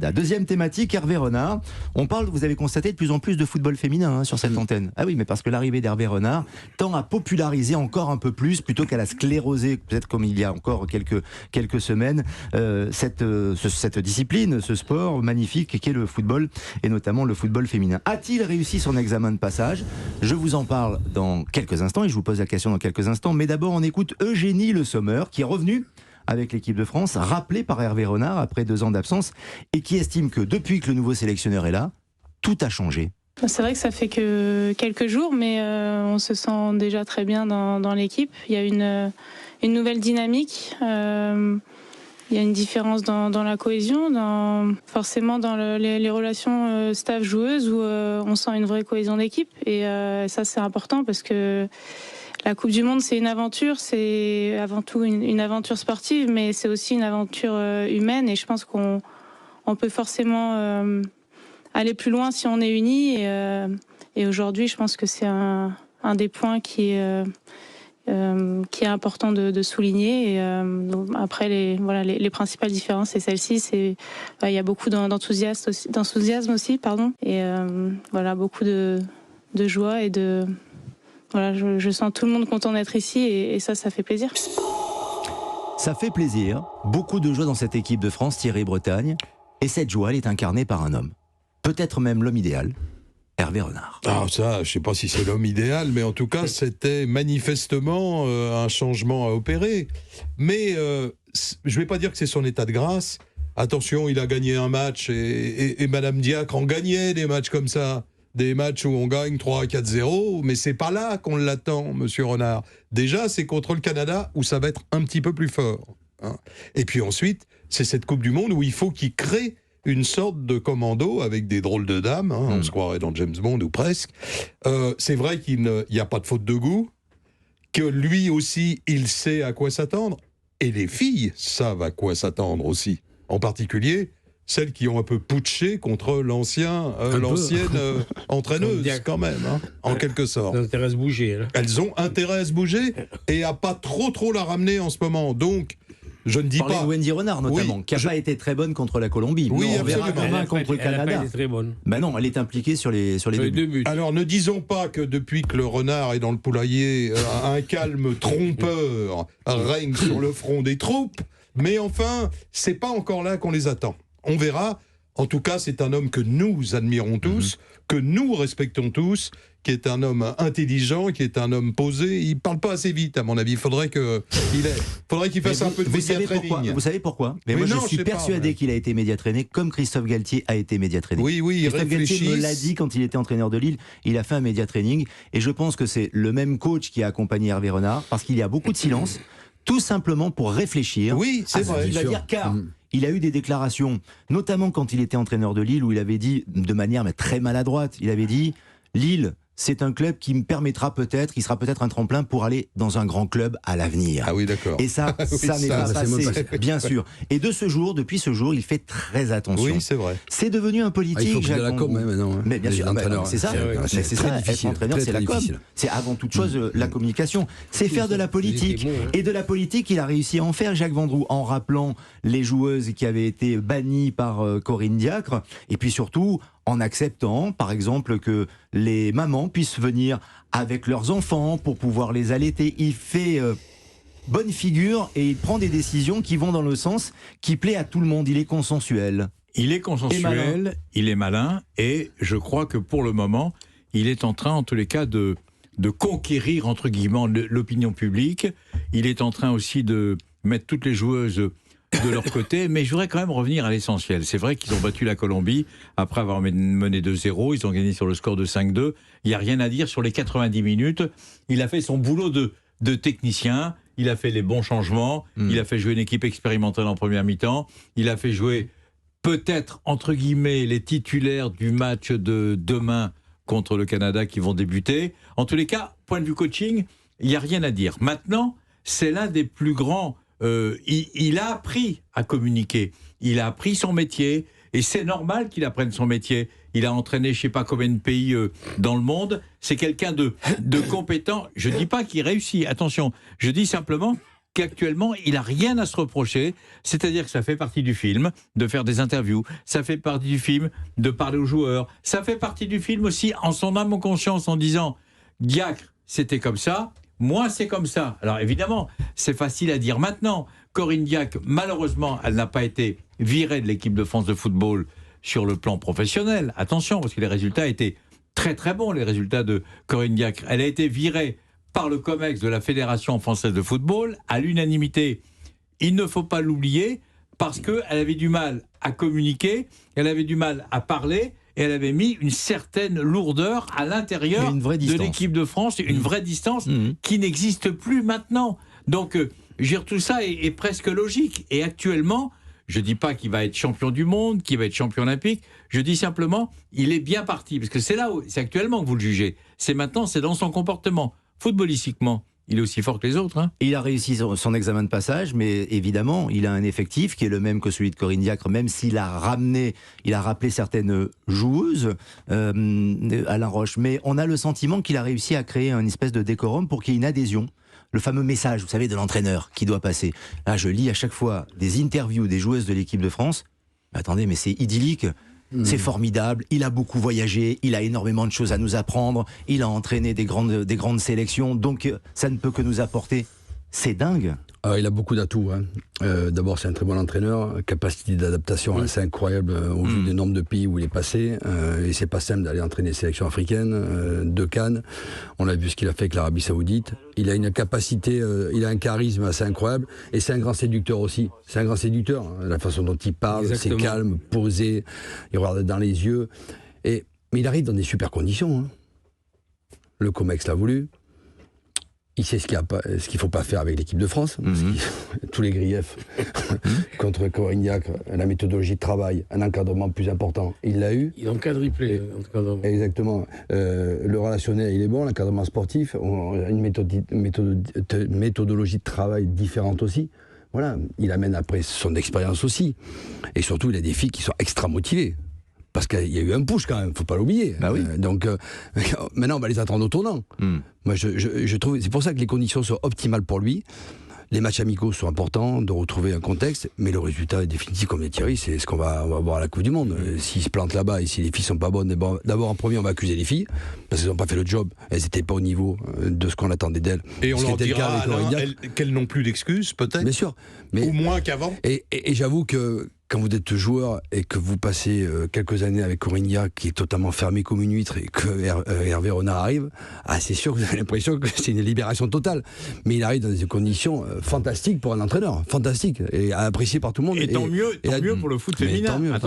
La deuxième thématique, Hervé Renard. On parle, vous avez constaté, de plus en plus de football féminin sur cette antenne. Ah oui, mais parce que l'arrivée d'Hervé Renard tend à populariser encore un peu plus, plutôt qu'à la scléroser, peut-être comme il y a encore quelques semaines, cette discipline, ce sport magnifique qu'est le football, et notamment le football féminin. A-t-il réussi son examen de passage ? Je vous en parle dans quelques instants, et je vous pose la question dans quelques instants. Mais d'abord, on écoute Eugénie Le Sommer, qui est revenue avec l'équipe de France, rappelé par Hervé Renard après 2 ans d'absence, et qui estime que depuis que le nouveau sélectionneur est là, tout a changé. C'est vrai que ça fait que quelques jours, mais on se sent déjà très bien dans l'équipe. Il y a une nouvelle dynamique, il y a une différence dans la cohésion, forcément dans les relations staff-joueuses, où on sent une vraie cohésion d'équipe, et ça c'est important parce que la Coupe du Monde, c'est une aventure, c'est avant tout une aventure sportive, mais c'est aussi une aventure humaine, et je pense qu'on peut forcément aller plus loin si on est unis, et aujourd'hui, je pense que c'est un des points qui est important de souligner. Et après, les principales différences, c'est celle-ci, il y a beaucoup d'enthousiasme aussi, pardon, et beaucoup de joie et de... Voilà, je sens tout le monde content d'être ici, et ça fait plaisir. Ça fait plaisir. Beaucoup de joie dans cette équipe de France, Thierry Bretagne. Et cette joie, elle est incarnée par un homme. Peut-être même l'homme idéal, Hervé Renard. Ah, ça, je ne sais pas si c'est l'homme idéal, mais en tout cas, c'était manifestement un changement à opérer. Mais je ne vais pas dire que c'est son état de grâce. Attention, il a gagné un match, et Madame Diacre en gagnait des matchs comme ça. Des matchs où on gagne 3-4-0, mais c'est pas là qu'on l'attend, monsieur Renard. Déjà, c'est contre le Canada où ça va être un petit peu plus fort. Et puis ensuite, c'est cette Coupe du Monde où il faut qu'il crée une sorte de commando avec des drôles de dames, on se croirait dans James Bond ou presque. C'est vrai qu'il n'y a pas de faute de goût, que lui aussi, il sait à quoi s'attendre, et les filles savent à quoi s'attendre aussi. En particulier, celles qui ont un peu putché contre l'ancienne entraîneuse, quand même, en quelque sorte. Elles ont intérêt à se bouger. Là. Elles ont intérêt à se bouger et à pas trop la ramener en ce moment. Donc, je ne dis pas... de Wendy Renard, notamment, qui n'a pas été très bonne contre la Colombie. Oui, on verra demain contre le Canada. Elle n'a pas été très bonne. Ben non, elle est impliquée sur les deux buts. Alors, ne disons pas que depuis que le renard est dans le poulailler, un calme trompeur règne sur le front des troupes, mais enfin, c'est pas encore là qu'on les attend. On verra. En tout cas, c'est un homme que nous admirons tous, que nous respectons tous, qui est un homme intelligent, qui est un homme posé. Il ne parle pas assez vite, à mon avis. Il faudrait qu'il fasse un peu de média-training. Vous savez pourquoi ? Mais moi, je suis persuadé qu'il a été média-trainé, comme Christophe Galtier a été média-trainé. Oui, Christophe Galtier me l'a dit quand il était entraîneur de Lille. Il a fait un média-training. Et je pense que c'est le même coach qui a accompagné Hervé Renard, parce qu'il y a beaucoup de silence, tout simplement pour réfléchir à ce qu'il va dire, car... Il a eu des déclarations, notamment quand il était entraîneur de Lille, où il avait dit, de manière très maladroite, il avait dit « Lille, c'est un club qui me permettra peut-être, qui sera peut-être un tremplin pour aller dans un grand club à l'avenir. » Ah oui, d'accord. Et ça, ça n'est pas passé, bien sûr. Et depuis ce jour, il fait très attention. Oui, c'est vrai. C'est devenu un politique. Il faut que de la com, maintenant. Mais bien sûr, c'est ça. C'est ça, être entraîneur, c'est la com. C'est avant toute chose la communication. C'est faire de la politique. Et de la politique, il a réussi à en faire, Jacques Vendroux, en rappelant les joueuses qui avaient été bannies par Corinne Diacre. Et puis surtout, en acceptant, par exemple, que les mamans puissent venir avec leurs enfants pour pouvoir les allaiter. Il fait bonne figure et il prend des décisions qui vont dans le sens qui plaît à tout le monde. Il est consensuel. Il est consensuel, il est malin, et je crois que pour le moment, il est en train, en tous les cas, de conquérir, entre guillemets, l'opinion publique. Il est en train aussi de mettre toutes les joueuses de leur côté, mais je voudrais quand même revenir à l'essentiel. C'est vrai qu'ils ont battu la Colombie après avoir mené 2-0, ils ont gagné sur le score de 5-2. Il n'y a rien à dire sur les 90 minutes. Il a fait son boulot de technicien, il a fait les bons changements, il a fait jouer une équipe expérimentale en première mi-temps, il a fait jouer peut-être, entre guillemets, les titulaires du match de demain contre le Canada qui vont débuter. En tous les cas, point de vue coaching, il n'y a rien à dire. Maintenant, c'est l'un des plus grands... il a appris à communiquer, il a appris son métier, et c'est normal qu'il apprenne son métier. Il a entraîné je ne sais pas combien de pays dans le monde, c'est quelqu'un de compétent. Je ne dis pas qu'il réussit, attention, je dis simplement qu'actuellement, il n'a rien à se reprocher. C'est-à-dire que ça fait partie du film de faire des interviews, ça fait partie du film de parler aux joueurs, ça fait partie du film aussi en son âme, en conscience, en disant « Diacre, c'était comme ça, moi c'est comme ça ». Alors évidemment, c'est facile à dire maintenant. Corinne Diacre, malheureusement, elle n'a pas été virée de l'équipe de France de football sur le plan professionnel. Attention, parce que les résultats étaient très très bons, les résultats de Corinne Diacre. Elle a été virée par le COMEX de la Fédération française de football à l'unanimité. Il ne faut pas l'oublier parce qu'elle avait du mal à communiquer, elle avait du mal à parler et elle avait mis une certaine lourdeur à l'intérieur de l'équipe de France, une vraie distance qui n'existe plus maintenant. Donc, tout ça est presque logique. Et actuellement, je ne dis pas qu'il va être champion du monde, qu'il va être champion olympique, je dis simplement, il est bien parti. Parce que c'est actuellement que vous le jugez. C'est maintenant, c'est dans son comportement. Footballistiquement, il est aussi fort que les autres. Hein. Il a réussi son examen de passage, mais évidemment, il a un effectif qui est le même que celui de Corinne Diacre, même s'il a rappelé certaines joueuses, Alain Roche. Mais on a le sentiment qu'il a réussi à créer une espèce de décorum pour qu'il y ait une adhésion. Le fameux message, vous savez, de l'entraîneur qui doit passer. Là, je lis à chaque fois des interviews des joueuses de l'équipe de France. Attendez, mais c'est idyllique. C'est formidable, il a beaucoup voyagé, il a énormément de choses à nous apprendre, il a entraîné des grandes sélections, donc ça ne peut que nous apporter. C'est dingue. Il a beaucoup d'atouts. Hein. D'abord, c'est un très bon entraîneur, capacité d'adaptation assez incroyable au vu du nombre de pays où il est passé. Et c'est pas simple d'aller entraîner les sélections africaines, de Cannes. On a vu ce qu'il a fait avec l'Arabie Saoudite. Il a une capacité, il a un charisme assez incroyable. Et c'est un grand séducteur aussi. C'est un grand séducteur. Hein. La façon dont il parle, c'est calme, posé, il regarde dans les yeux. Mais il arrive dans des super conditions. Hein. Le COMEX l'a voulu. Il sait ce qu'il ne faut pas faire avec l'équipe de France, tous les griefs contre Corinne Diacre, la méthodologie de travail, un encadrement plus important, il l'a eu. Il encadre, il plaît. Exactement. Le relationnel, il est bon, l'encadrement sportif, une méthodologie de travail différente aussi. Voilà, il amène après son expérience aussi. Et surtout, il a des filles qui sont extra motivées. Parce qu'il y a eu un push quand même, faut pas l'oublier. Bah oui. Donc maintenant on va les attendre au tournant. Moi je trouve, c'est pour ça que les conditions sont optimales pour lui. Les matchs amicaux sont importants, de retrouver un contexte, mais le résultat est définitif comme dit Thierry, c'est ce qu'on va voir à la Coupe du Monde. S'ils se plantent là-bas et si les filles sont pas bonnes, d'abord en premier on va accuser les filles parce qu'elles n'ont pas fait le job, elles n'étaient pas au niveau de ce qu'on attendait d'elles. Et on leur dira qu'elles n'ont plus d'excuses peut-être. Bien sûr, mais au moins qu'avant. Et j'avoue que quand vous êtes joueur et que vous passez quelques années avec Corinne Diacre qui est totalement fermée comme une huître et que Hervé Renard arrive, c'est sûr que vous avez l'impression que c'est une libération totale. Mais il arrive dans des conditions fantastiques pour un entraîneur, fantastique et apprécié par tout le monde. Et tant mieux pour le foot féminin.